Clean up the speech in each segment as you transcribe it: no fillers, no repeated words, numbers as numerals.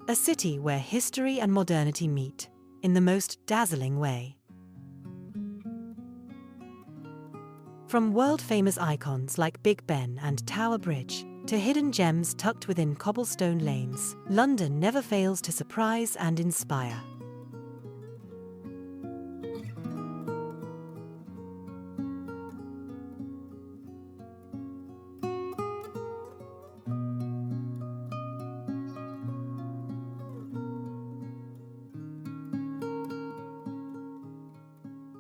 a city where history and modernity meet in the most dazzling way. From world-famous icons like Big Ben and Tower Bridge to hidden gems tucked within cobblestone lanes, London never fails to surprise and inspire.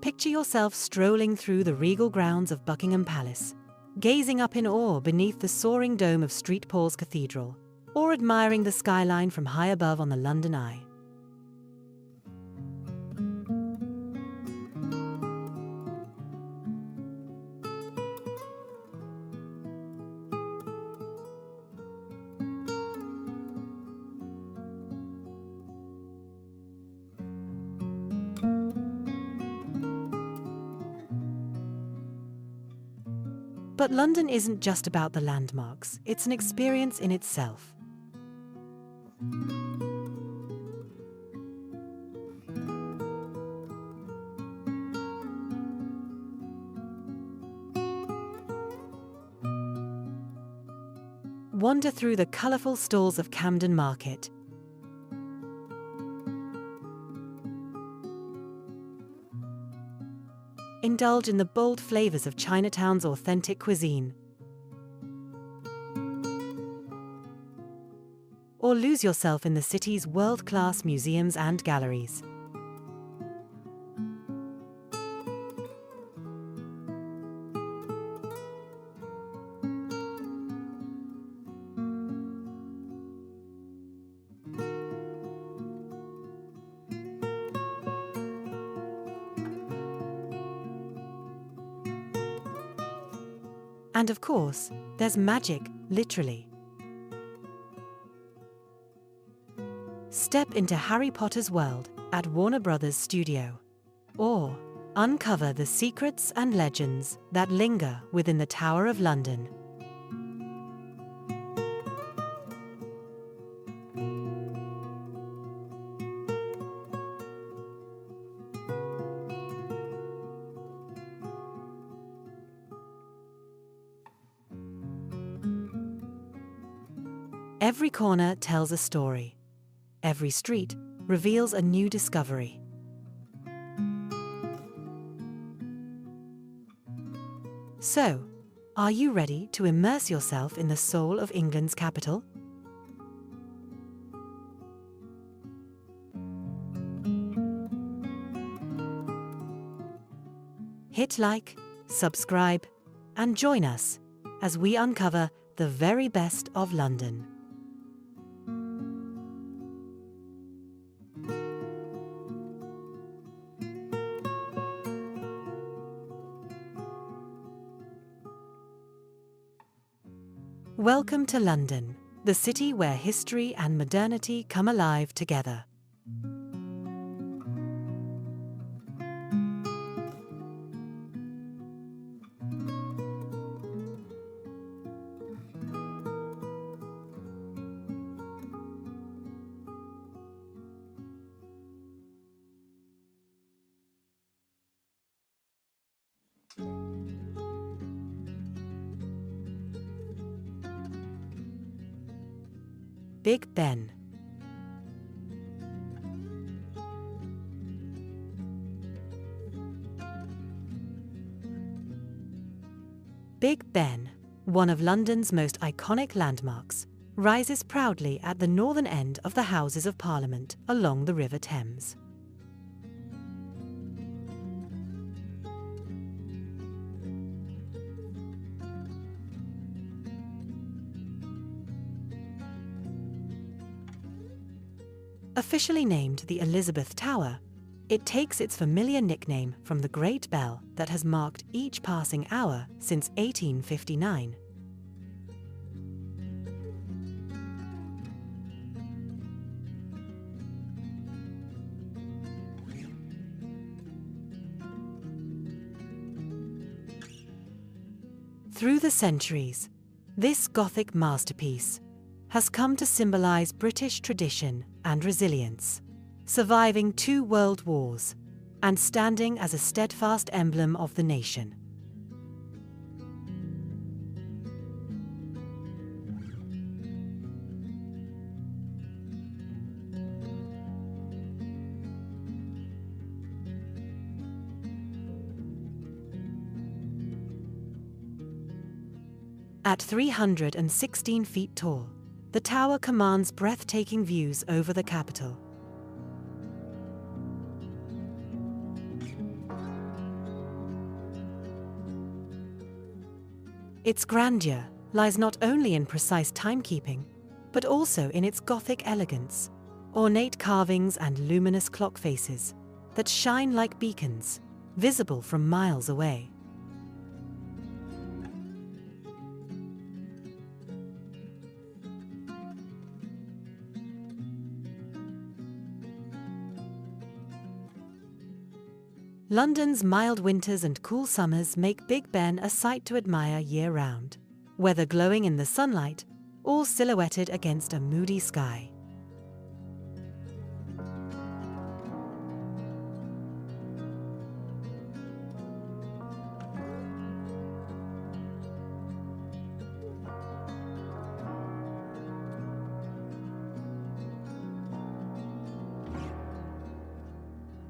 Picture yourself strolling through the regal grounds of Buckingham Palace, gazing up in awe beneath the soaring dome of St Paul's Cathedral, or admiring the skyline from high above on the London Eye. But London isn't just about the landmarks, it's an experience in itself. Wander through the colourful stalls of Camden Market. Indulge in the bold flavours of Chinatown's authentic cuisine. Or lose yourself in the city's world-class museums and galleries. And of course, there's magic, literally. Step into Harry Potter's world at Warner Brothers Studio. Or uncover the secrets and legends that linger within the Tower of London. Every corner tells a story. Every street reveals a new discovery. So, are you ready to immerse yourself in the soul of England's capital? Hit like, subscribe, and join us as we uncover the very best of London. Welcome to London, the city where history and modernity come alive together. Big Ben. Big Ben, one of London's most iconic landmarks, rises proudly at the northern end of the Houses of Parliament along the River Thames. Officially named the Elizabeth Tower, it takes its familiar nickname from the Great Bell that has marked each passing hour since 1859. Through the centuries, this Gothic masterpiece has come to symbolize British tradition and resilience, surviving 2 world wars and standing as a steadfast emblem of the nation. At 316 feet tall, the tower commands breathtaking views over the capital. Its grandeur lies not only in precise timekeeping, but also in its Gothic elegance, ornate carvings and luminous clock faces that shine like beacons, visible from miles away. London's mild winters and cool summers make Big Ben a sight to admire year-round, whether glowing in the sunlight or silhouetted against a moody sky.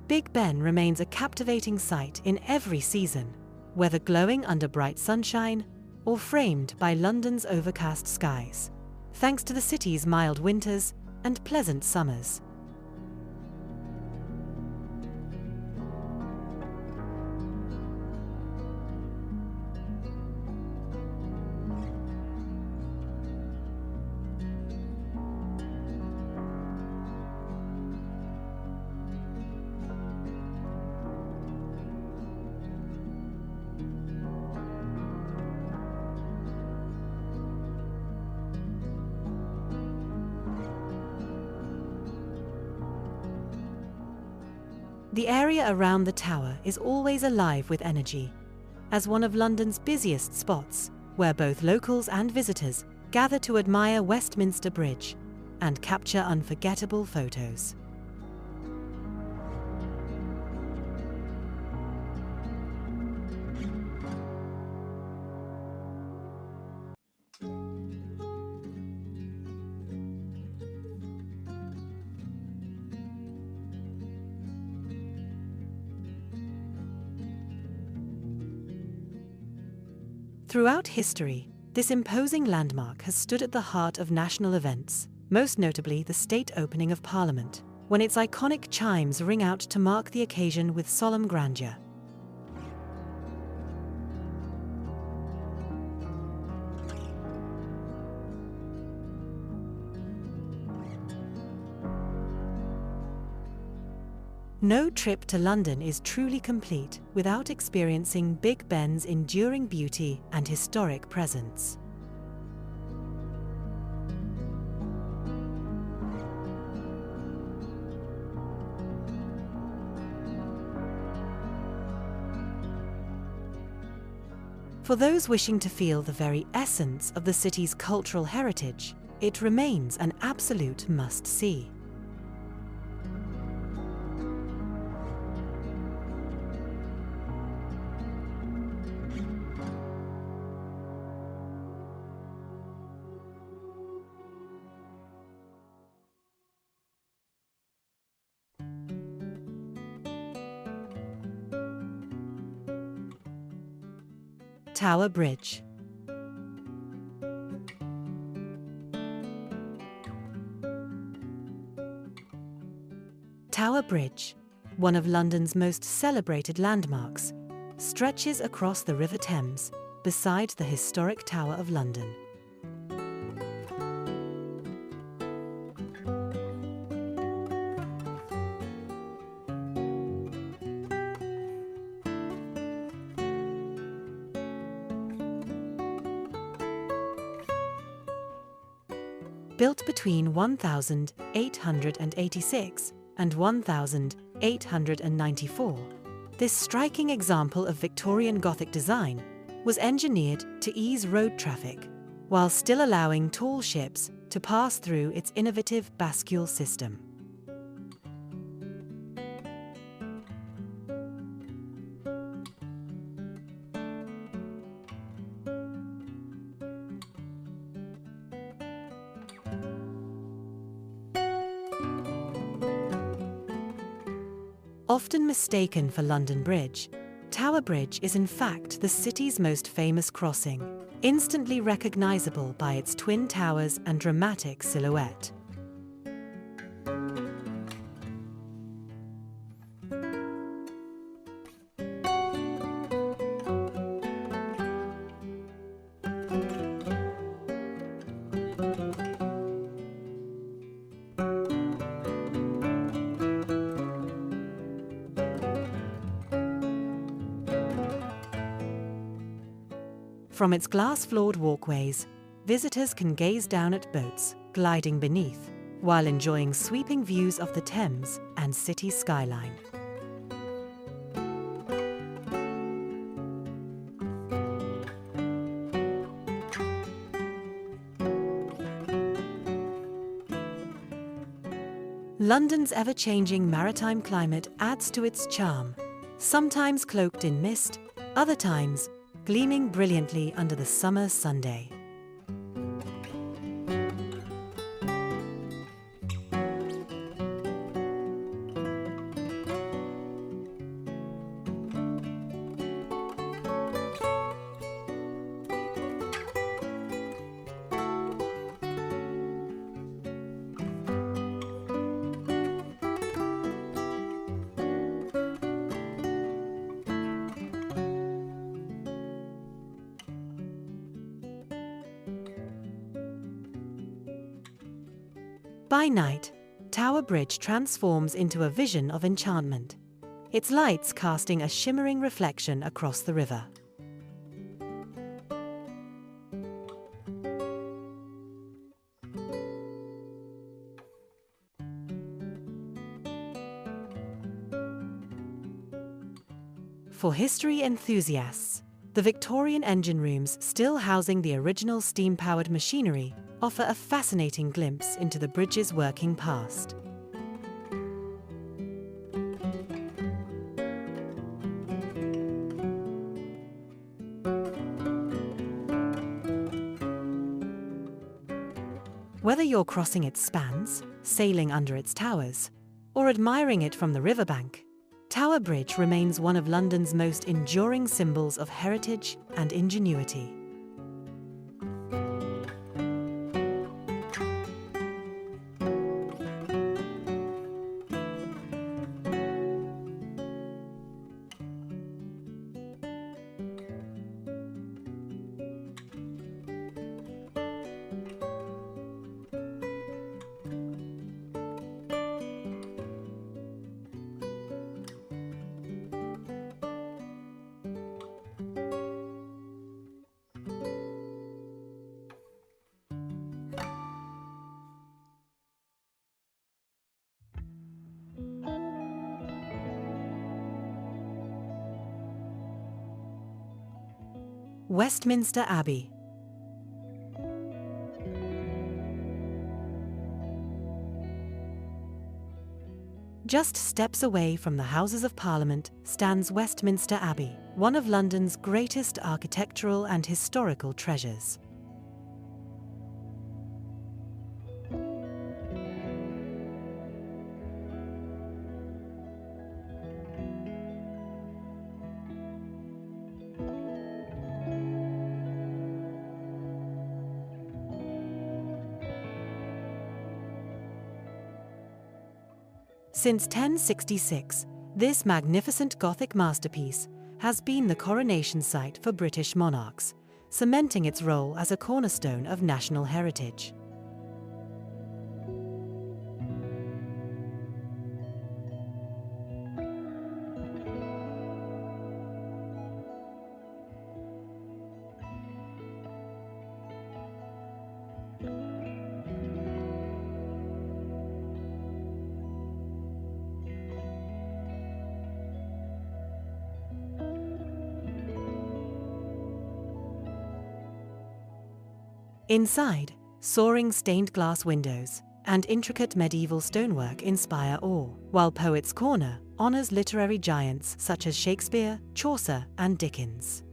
Big Ben remains a captivating sight in every season, whether glowing under bright sunshine or framed by London's overcast skies, thanks to the city's mild winters and pleasant summers. The area around the tower is always alive with energy, as one of London's busiest spots, where both locals and visitors gather to admire Westminster Bridge and capture unforgettable photos. Throughout history, this imposing landmark has stood at the heart of national events, most notably the state opening of Parliament, when its iconic chimes ring out to mark the occasion with solemn grandeur. No trip to London is truly complete without experiencing Big Ben's enduring beauty and historic presence. For those wishing to feel the very essence of the city's cultural heritage, it remains an absolute must-see. Tower Bridge. Tower Bridge, one of London's most celebrated landmarks, stretches across the River Thames beside the historic Tower of London. Built between 1886 and 1894, this striking example of Victorian Gothic design was engineered to ease road traffic while still allowing tall ships to pass through its innovative bascule system. Often mistaken for London Bridge, Tower Bridge is in fact the city's most famous crossing, instantly recognizable by its twin towers and dramatic silhouette. From its glass-floored walkways, visitors can gaze down at boats gliding beneath, while enjoying sweeping views of the Thames and city skyline. London's ever-changing maritime climate adds to its charm, sometimes cloaked in mist, other times gleaming brilliantly under the summer sunday. By night, Tower Bridge transforms into a vision of enchantment, its lights casting a shimmering reflection across the river. For history enthusiasts, the Victorian engine rooms still housing the original steam-powered machinery offer a fascinating glimpse into the bridge's working past. Whether you're crossing its spans, sailing under its towers, or admiring it from the riverbank, Tower Bridge remains one of London's most enduring symbols of heritage and ingenuity. Westminster Abbey. Just steps away from the Houses of Parliament stands Westminster Abbey, one of London's greatest architectural and historical treasures. Since 1066, this magnificent Gothic masterpiece has been the coronation site for British monarchs, cementing its role as a cornerstone of national heritage. Inside, soaring stained glass windows and intricate medieval stonework inspire awe, while Poets' Corner honors literary giants such as Shakespeare, Chaucer, and Dickens.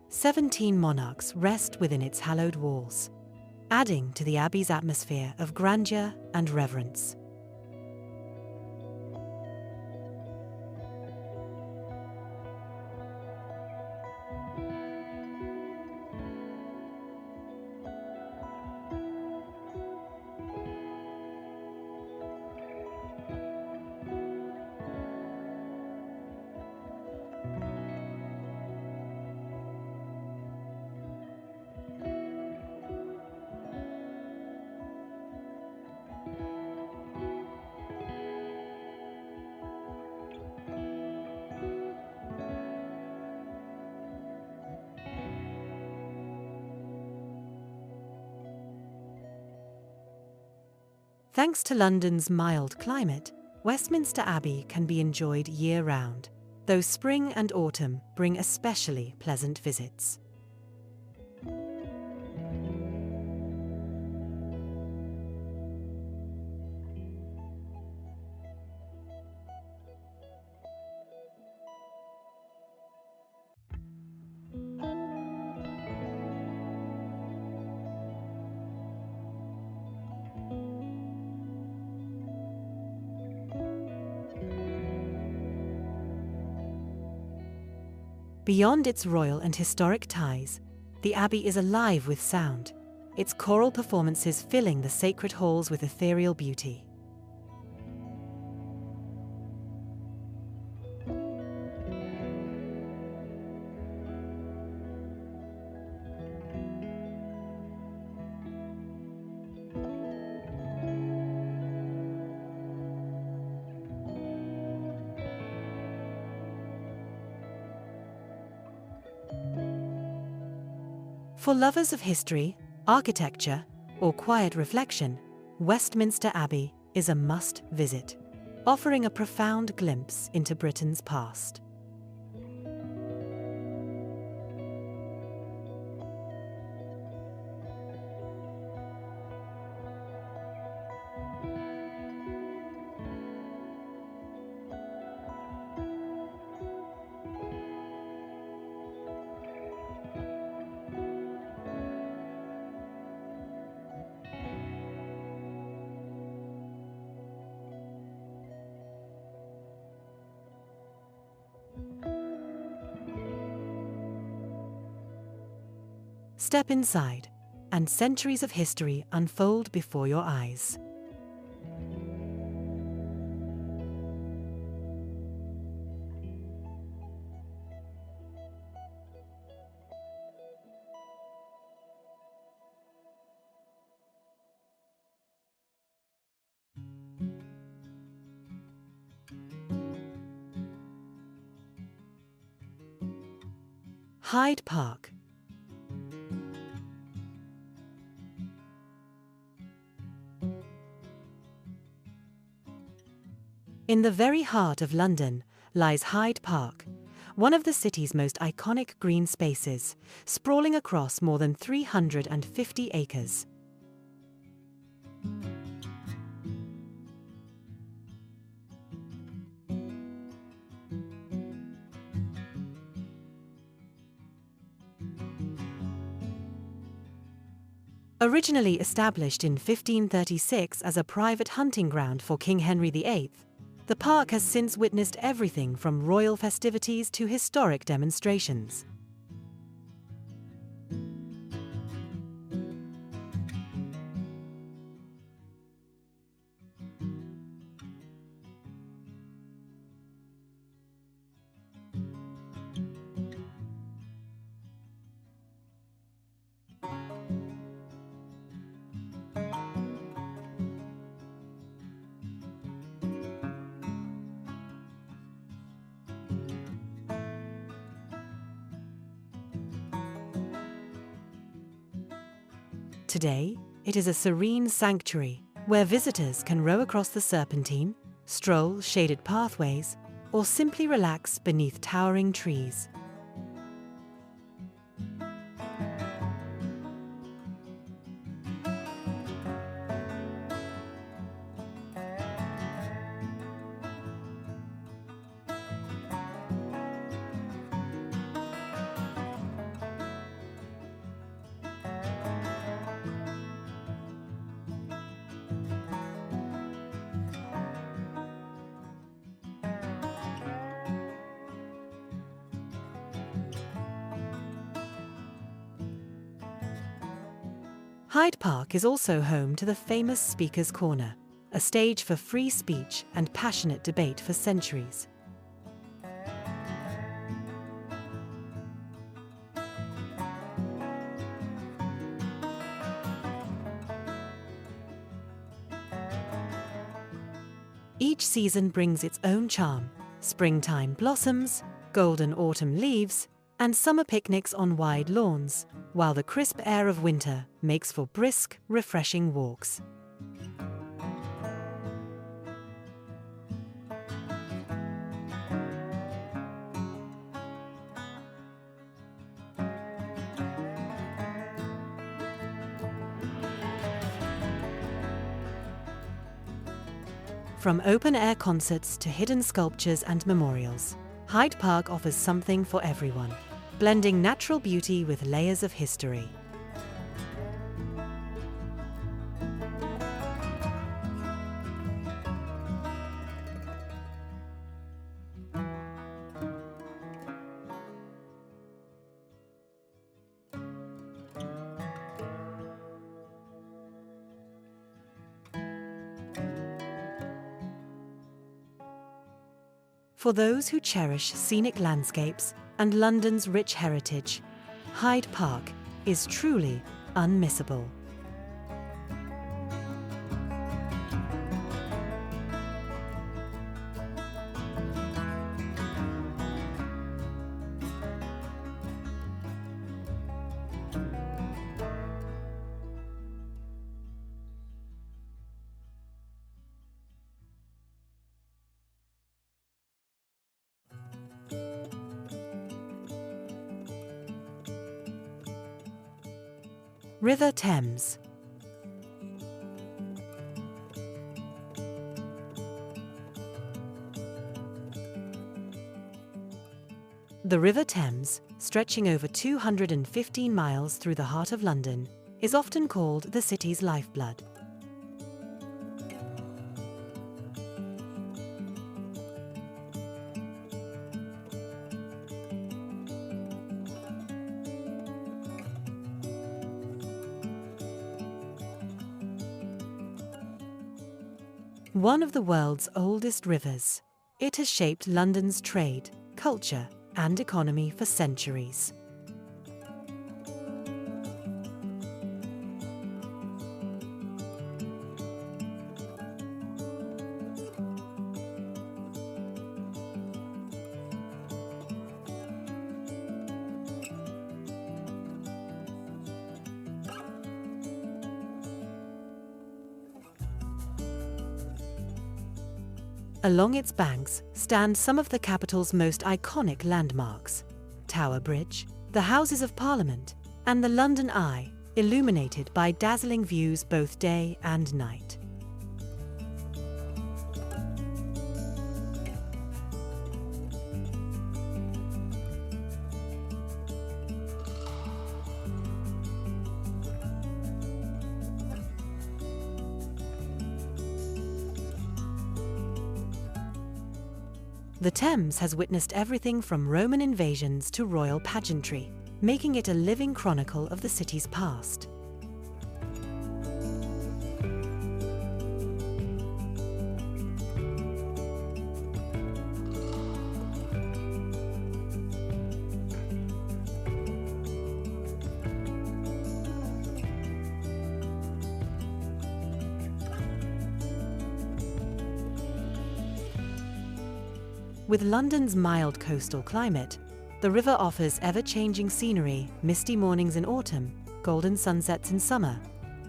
"17 monarchs rest within its hallowed walls, adding to the abbey's atmosphere of grandeur and reverence." Thanks to London's mild climate, Westminster Abbey can be enjoyed year-round, though spring and autumn bring especially pleasant visits. Beyond its royal and historic ties, the Abbey is alive with sound, its choral performances filling the sacred halls with ethereal beauty. For lovers of history, architecture, or quiet reflection, Westminster Abbey is a must-visit, offering a profound glimpse into Britain's past. Step inside, and centuries of history unfold before your eyes. Hyde Park. In the very heart of London lies Hyde Park, one of the city's most iconic green spaces, sprawling across more than 350 acres. Originally established in 1536 as a private hunting ground for King Henry VIII, the park has since witnessed everything from royal festivities to historic demonstrations. Today, it is a serene sanctuary where visitors can row across the Serpentine, stroll shaded pathways, or simply relax beneath towering trees. Hyde Park is also home to the famous Speaker's Corner, a stage for free speech and passionate debate for centuries. Each season brings its own charm: springtime blossoms, golden autumn leaves, and summer picnics on wide lawns, while the crisp air of winter makes for brisk, refreshing walks. From open-air concerts to hidden sculptures and memorials, Hyde Park offers something for everyone, blending natural beauty with layers of history. For those who cherish scenic landscapes and London's rich heritage, Hyde Park is truly unmissable. River Thames. The River Thames, stretching over 215 miles through the heart of London, is often called the city's lifeblood. One of the world's oldest rivers, it has shaped London's trade, culture, and economy for centuries. Along its banks stand some of the capital's most iconic landmarks: Tower Bridge, the Houses of Parliament, and the London Eye, illuminated by dazzling views both day and night. The Thames has witnessed everything from Roman invasions to royal pageantry, making it a living chronicle of the city's past. With London's mild coastal climate, the river offers ever-changing scenery, misty mornings in autumn, golden sunsets in summer,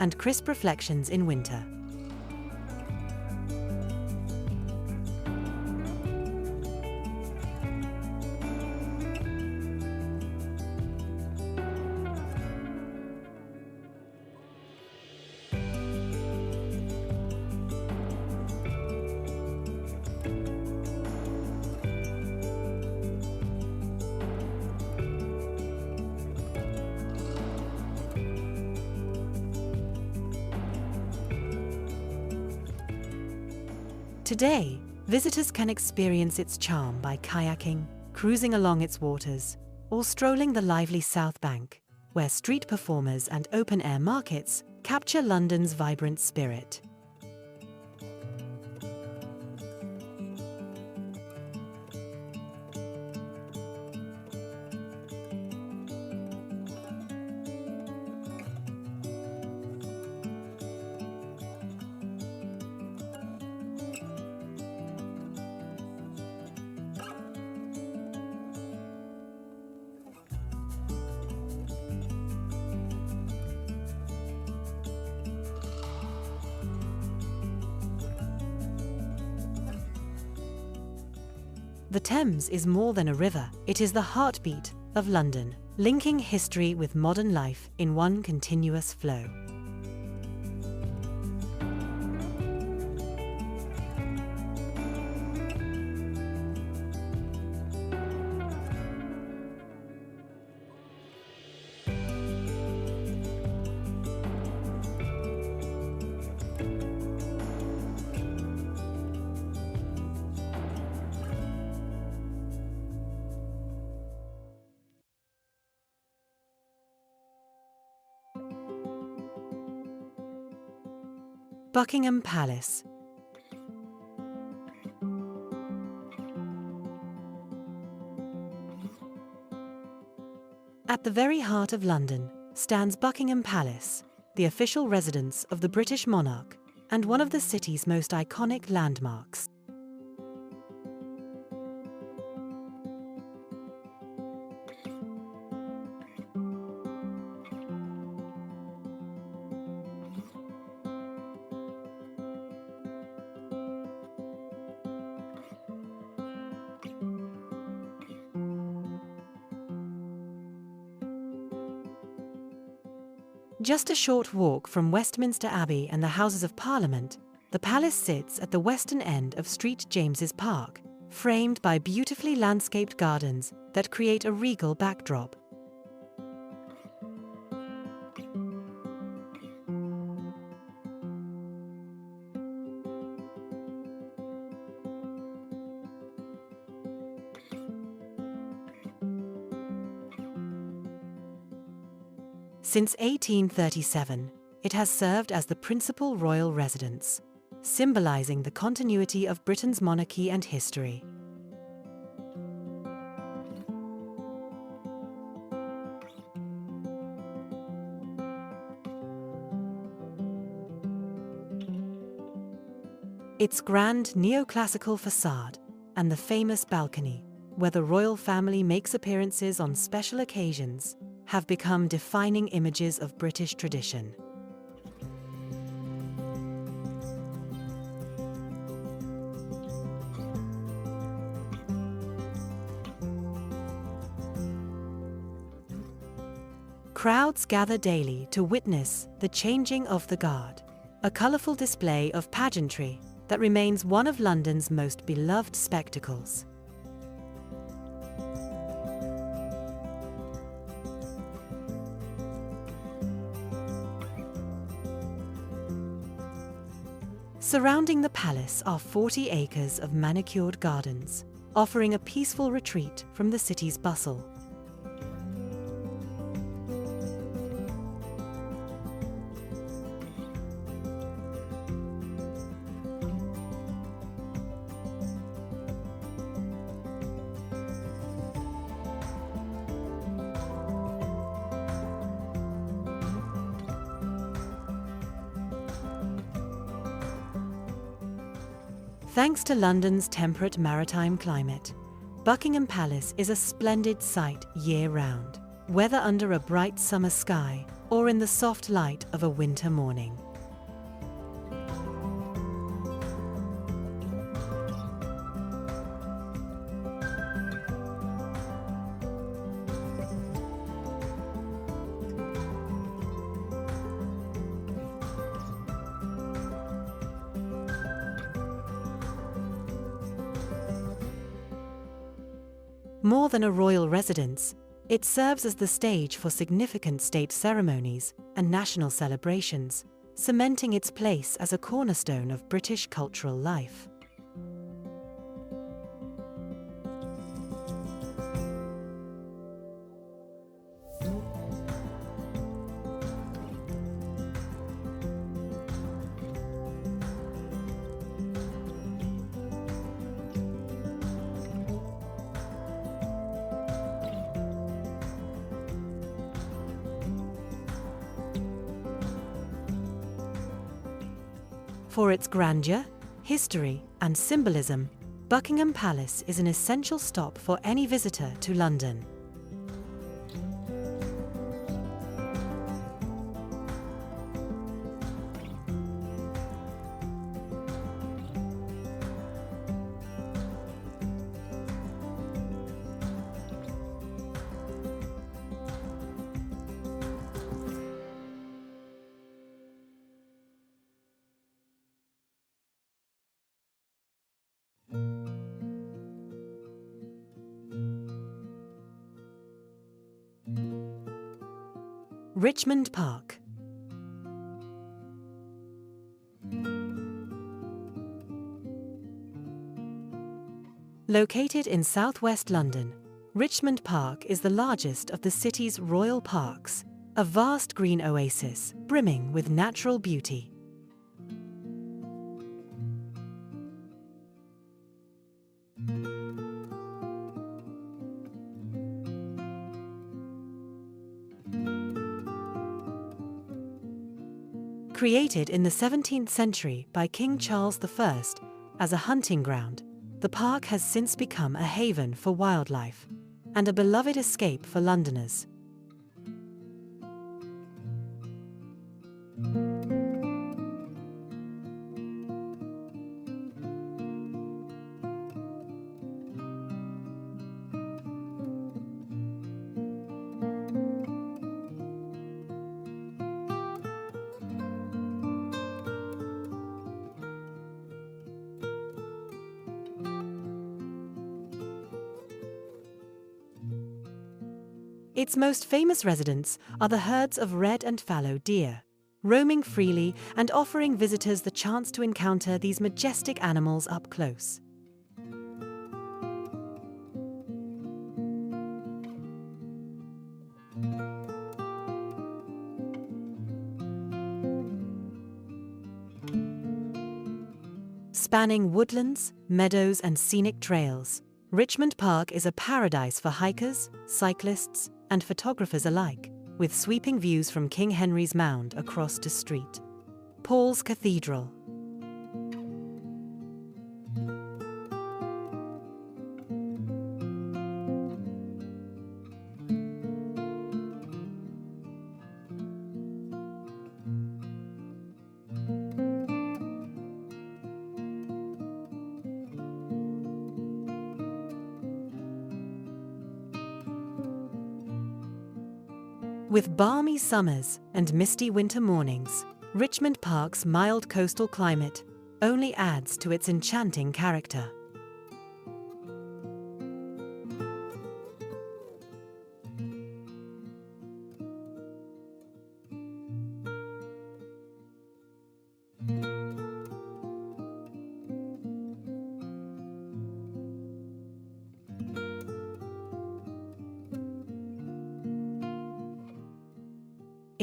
and crisp reflections in winter. Today, visitors can experience its charm by kayaking, cruising along its waters, or strolling the lively South Bank, where street performers and open-air markets capture London's vibrant spirit. The Thames is more than a river, it is the heartbeat of London, linking history with modern life in one continuous flow. Buckingham Palace. At the very heart of London stands Buckingham Palace, the official residence of the British monarch and one of the city's most iconic landmarks. Just a short walk from Westminster Abbey and the Houses of Parliament, the palace sits at the western end of St James's Park, framed by beautifully landscaped gardens that create a regal backdrop. Since 1837, it has served as the principal royal residence, symbolizing the continuity of Britain's monarchy and history. Its grand neoclassical facade and the famous balcony, where the royal family makes appearances on special occasions, have become defining images of British tradition. Crowds gather daily to witness the changing of the guard, a colourful display of pageantry that remains one of London's most beloved spectacles. Surrounding the palace are 40 acres of manicured gardens, offering a peaceful retreat from the city's bustle. Thanks to London's temperate maritime climate, Buckingham Palace is a splendid sight year-round. Whether under a bright summer sky or in the soft light of a winter morning. More than a royal residence, it serves as the stage for significant state ceremonies and national celebrations, cementing its place as a cornerstone of British cultural life. For its grandeur, history, and symbolism, Buckingham Palace is an essential stop for any visitor to London. Richmond Park. Located in southwest London, Richmond Park is the largest of the city's royal parks, a vast green oasis brimming with natural beauty. Created in the 17th century by King Charles I as a hunting ground, the park has since become a haven for wildlife and a beloved escape for Londoners. Its most famous residents are the herds of red and fallow deer, roaming freely and offering visitors the chance to encounter these majestic animals up close. Spanning woodlands, meadows, and scenic trails, Richmond Park is a paradise for hikers, cyclists, and photographers alike, with sweeping views from King Henry's Mound across to St. Paul's Cathedral. With balmy summers and misty winter mornings, Richmond Park's mild coastal climate only adds to its enchanting character.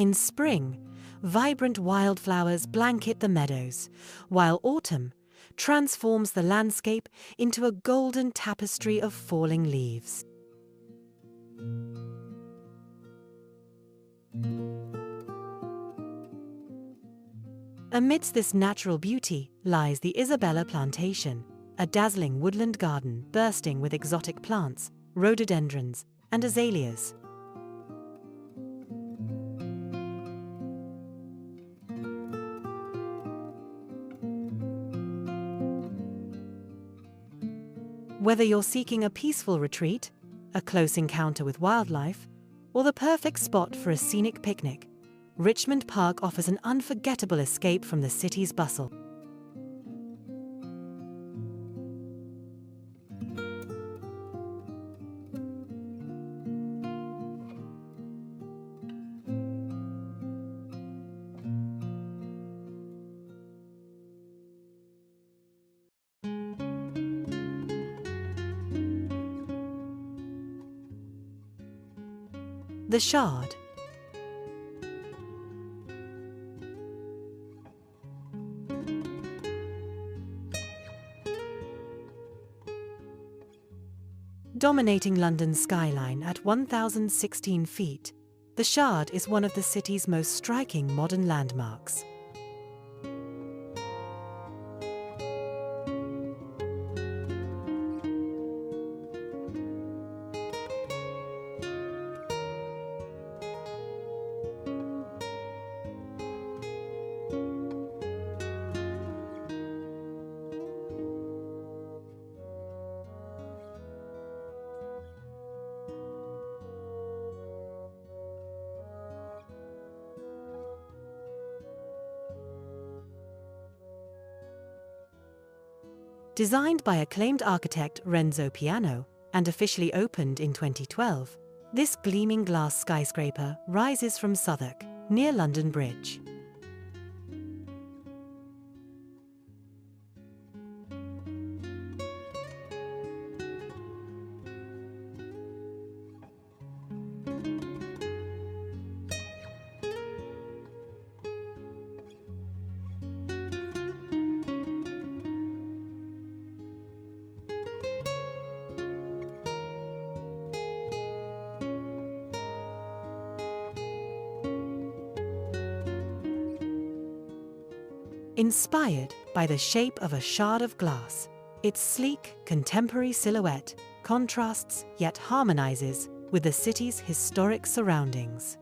In spring, vibrant wildflowers blanket the meadows, while autumn transforms the landscape into a golden tapestry of falling leaves. Amidst this natural beauty lies the Isabella Plantation, a dazzling woodland garden bursting with exotic plants, rhododendrons, and azaleas. Whether you're seeking a peaceful retreat, a close encounter with wildlife, or the perfect spot for a scenic picnic, Richmond Park offers an unforgettable escape from the city's bustle. The Shard. Dominating London's skyline at 1,016 feet, the Shard is one of the city's most striking modern landmarks. Designed by acclaimed architect Renzo Piano and officially opened in 2012, this gleaming glass skyscraper rises from Southwark, near London Bridge. Inspired by the shape of a shard of glass, its sleek, contemporary silhouette contrasts yet harmonizes with the city's historic surroundings.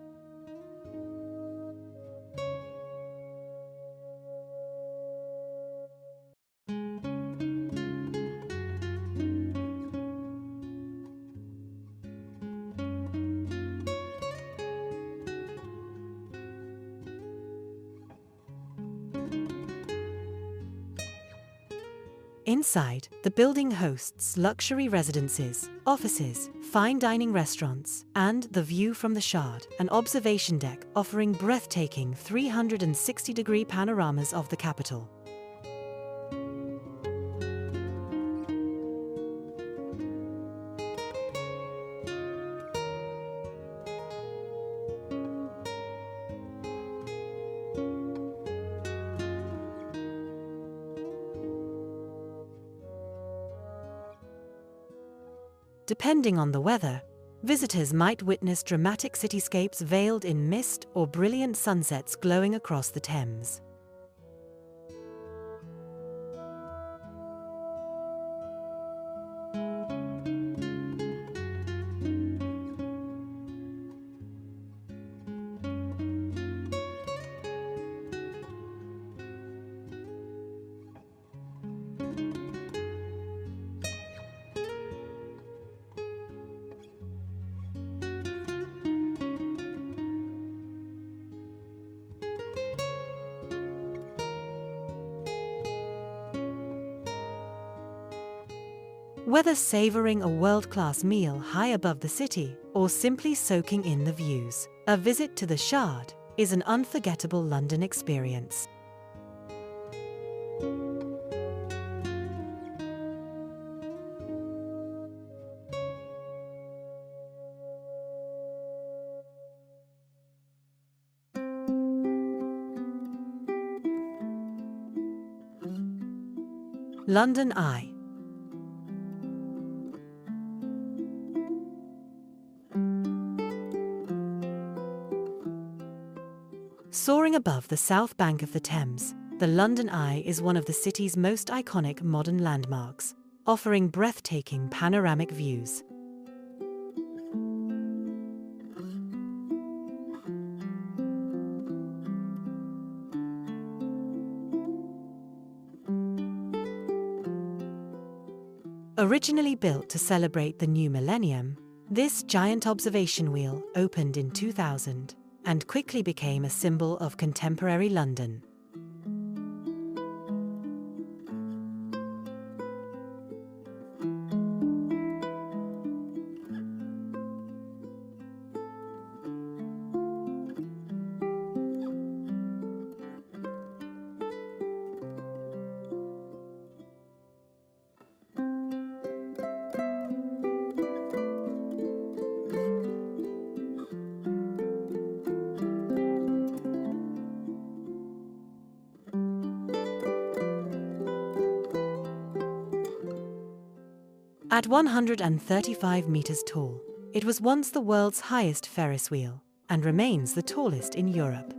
Inside, the building hosts luxury residences, offices, fine dining restaurants, and the view from the Shard, an observation deck offering breathtaking 360-degree panoramas of the capital. Depending on the weather, visitors might witness dramatic cityscapes veiled in mist or brilliant sunsets glowing across the Thames. Whether savoring a world-class meal high above the city or simply soaking in the views, a visit to the Shard is an unforgettable London experience. London Eye. Soaring above the south bank of the Thames, the London Eye is one of the city's most iconic modern landmarks, offering breathtaking panoramic views. Originally built to celebrate the new millennium, this giant observation wheel opened in 2000 and quickly became a symbol of contemporary London. At 135 meters tall, it was once the world's highest Ferris wheel and remains the tallest in Europe.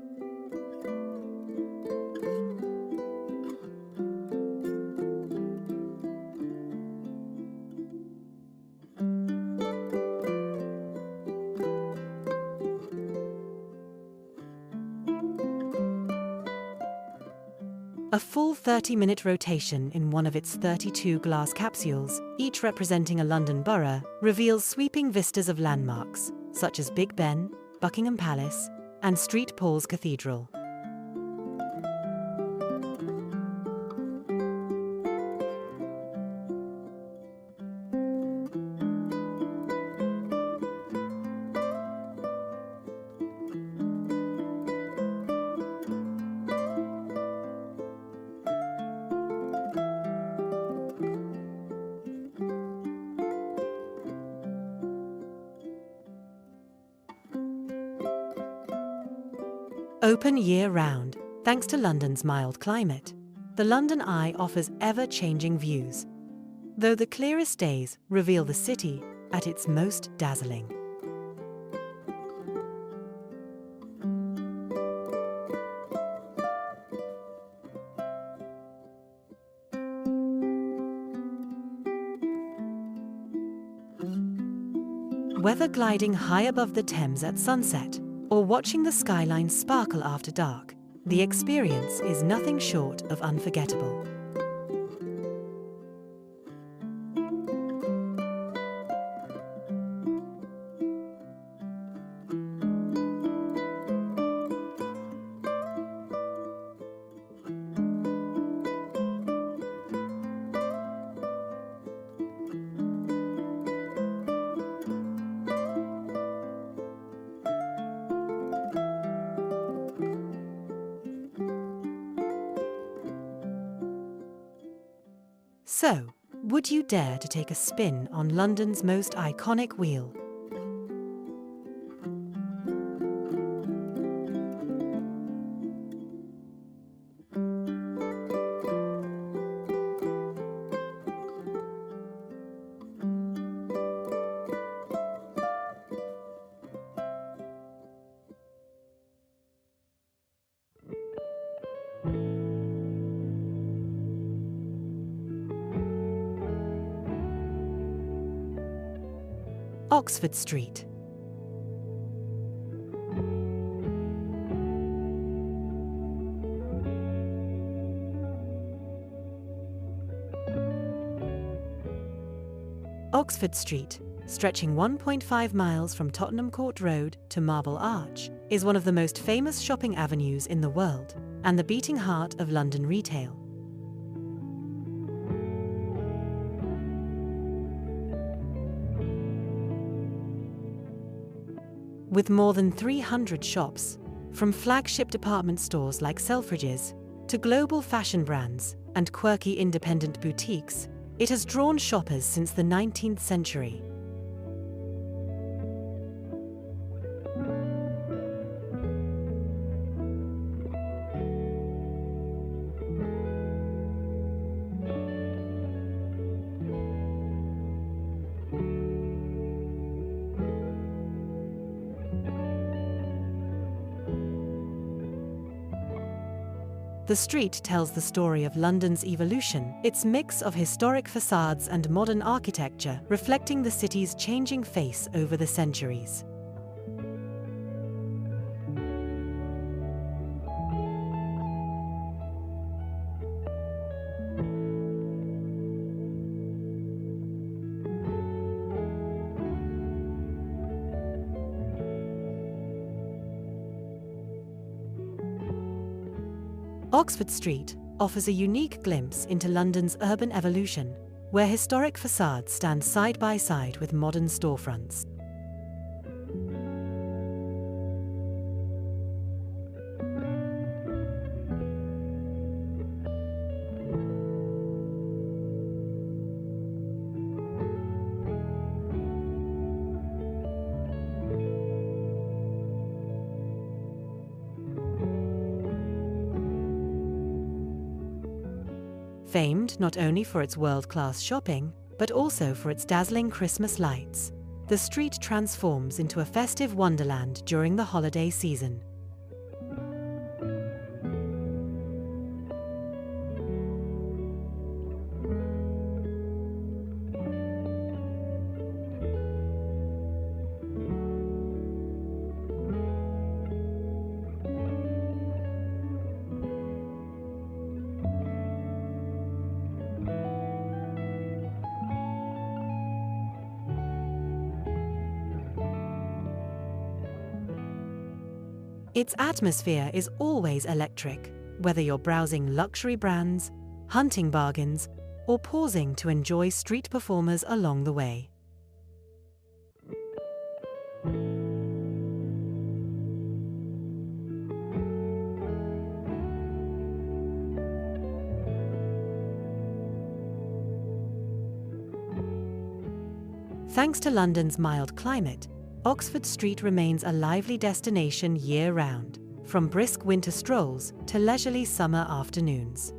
A full 30-minute rotation in one of its 32 glass capsules, each representing a London borough, reveals sweeping vistas of landmarks, such as Big Ben, Buckingham Palace, and St Paul's Cathedral. Open year-round, thanks to London's mild climate, the London Eye offers ever-changing views, though the clearest days reveal the city at its most dazzling. Whether gliding high above the Thames at sunset, or watching the skylines sparkle after dark, the experience is nothing short of unforgettable. So, would you dare to take a spin on London's most iconic wheel? Oxford Street. Oxford Street, stretching 1.5 miles from Tottenham Court Road to Marble Arch, is one of the most famous shopping avenues in the world and the beating heart of London retail. With more than 300 shops, from flagship department stores like Selfridges to global fashion brands and quirky independent boutiques, it has drawn shoppers since the 19th century. The street tells the story of London's evolution, its mix of historic facades and modern architecture reflecting the city's changing face over the centuries. Oxford Street offers a unique glimpse into London's urban evolution, where historic facades stand side by side with modern storefronts. Famed not only for its world-class shopping, but also for its dazzling Christmas lights, the street transforms into a festive wonderland during the holiday season. Its atmosphere is always electric, whether you're browsing luxury brands, hunting bargains, or pausing to enjoy street performers along the way. Thanks to London's mild climate, Oxford Street remains a lively destination year-round, from brisk winter strolls to leisurely summer afternoons.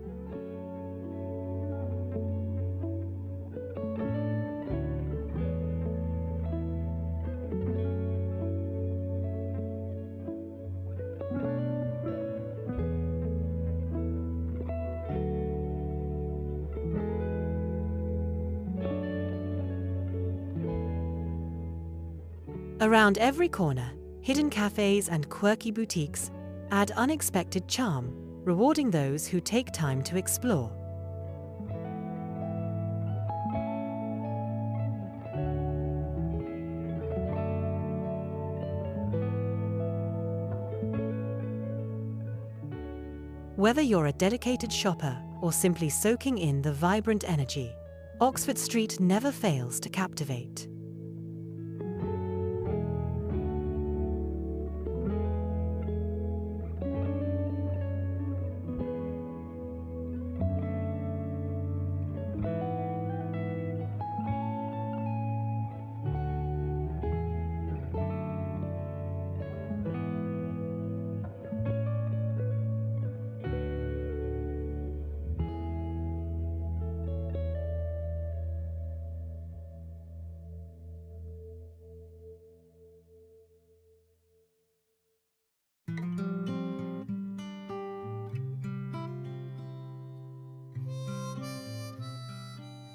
Around every corner, hidden cafes and quirky boutiques add unexpected charm, rewarding those who take time to explore. Whether you're a dedicated shopper or simply soaking in the vibrant energy, Oxford Street never fails to captivate.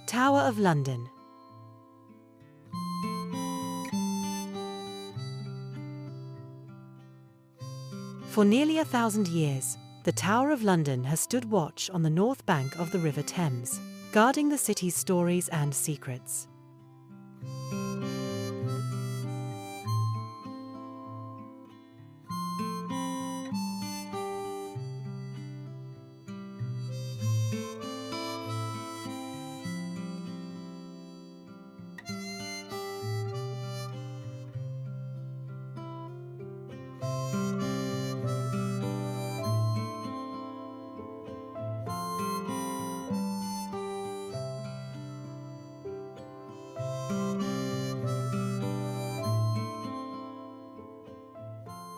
Tower of London. For nearly 1,000 years, the Tower of London has stood watch on the north bank of the River Thames, guarding the city's stories and secrets.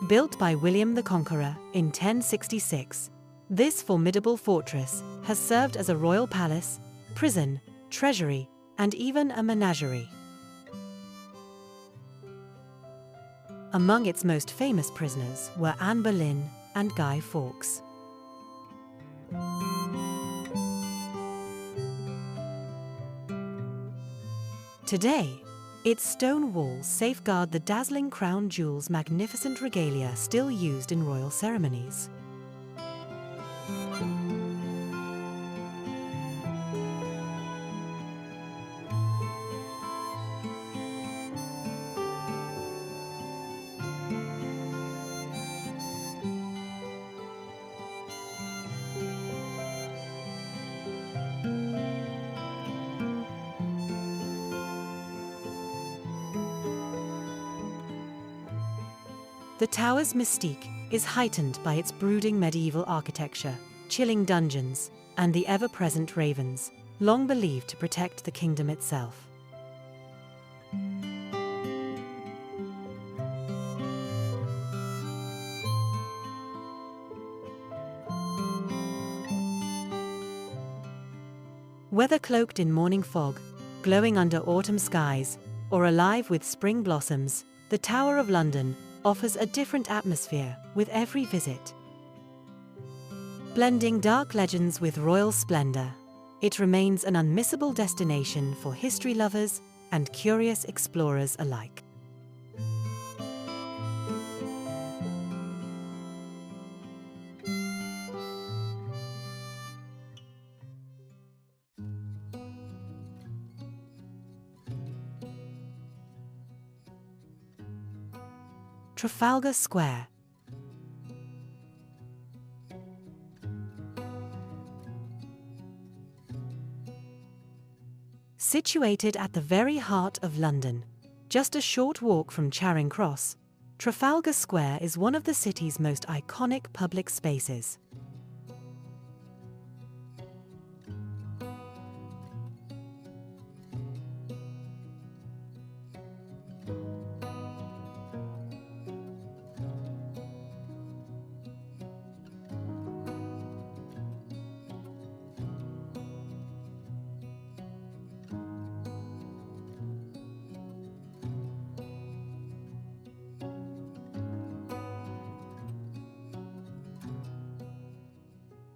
Built by William the Conqueror in 1066, this formidable fortress has served as a royal palace, prison, treasury, and even a menagerie. Among its most famous prisoners were Anne Boleyn and Guy Fawkes. Today, its stone walls safeguard the dazzling crown jewels' magnificent regalia still used in royal ceremonies. The tower's mystique is heightened by its brooding medieval architecture, chilling dungeons, and the ever-present ravens, long believed to protect the kingdom itself. Whether cloaked in morning fog, glowing under autumn skies, or alive with spring blossoms, the Tower of London offers a different atmosphere with every visit. Blending dark legends with royal splendor, it remains an unmissable destination for history lovers and curious explorers alike. Trafalgar Square. Situated at the very heart of London, just a short walk from Charing Cross, Trafalgar Square is one of the city's most iconic public spaces.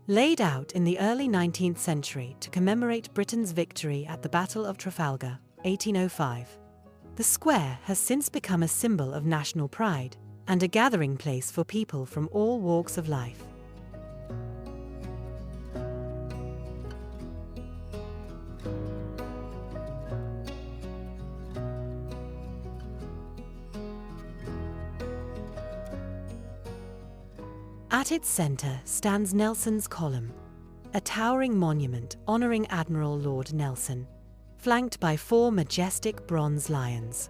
Laid out in the early 19th century to commemorate Britain's victory at the Battle of Trafalgar, 1805, the square has since become a symbol of national pride and a gathering place for people from all walks of life. At its center stands Nelson's Column, a towering monument honoring Admiral Lord Nelson, flanked by 4 majestic bronze lions.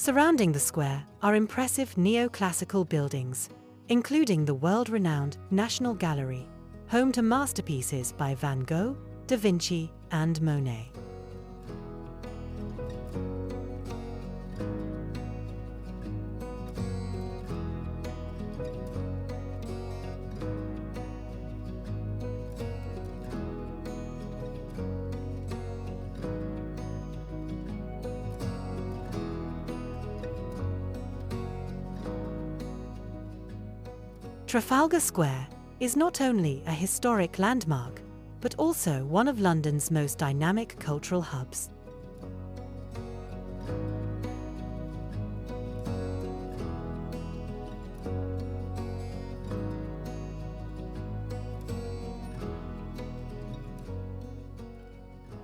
Surrounding the square are impressive neoclassical buildings, including the world-renowned National Gallery, home to masterpieces by Van Gogh, Da Vinci, and Monet. Trafalgar Square is not only a historic landmark, but also one of London's most dynamic cultural hubs.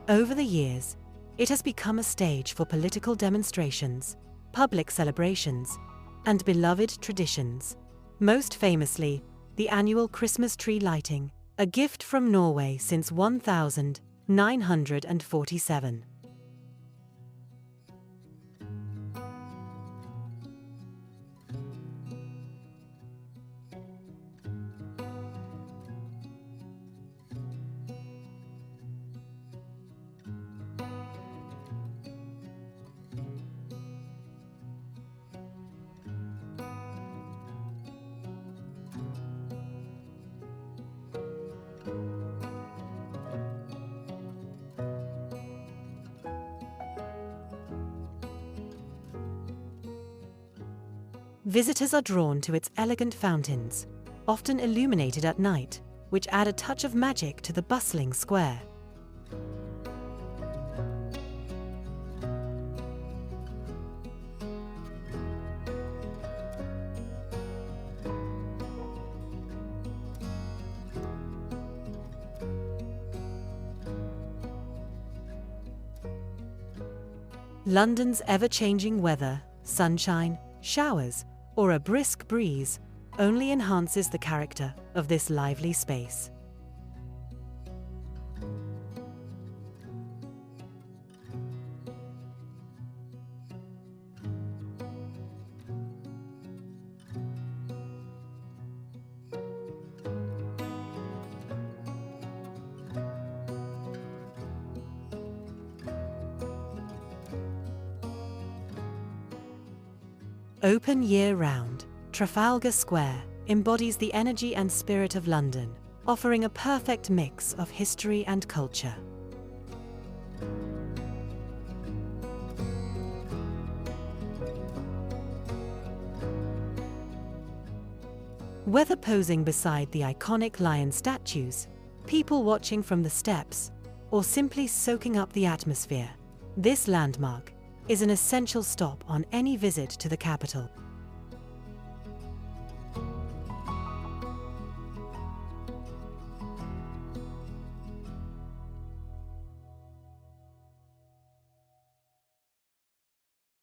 Over the years, it has become a stage for political demonstrations, public celebrations, and beloved traditions. Most famously, the annual Christmas tree lighting, a gift from Norway since 1947. Visitors are drawn to its elegant fountains, often illuminated at night, which add a touch of magic to the bustling square. London's ever-changing weather, sunshine, showers, or a brisk breeze only enhances the character of this lively space. Open year-round, Trafalgar Square embodies the energy and spirit of London, offering a perfect mix of history and culture. Whether posing beside the iconic lion statues, people watching from the steps, or simply soaking up the atmosphere, this landmark is an essential stop on any visit to the capital.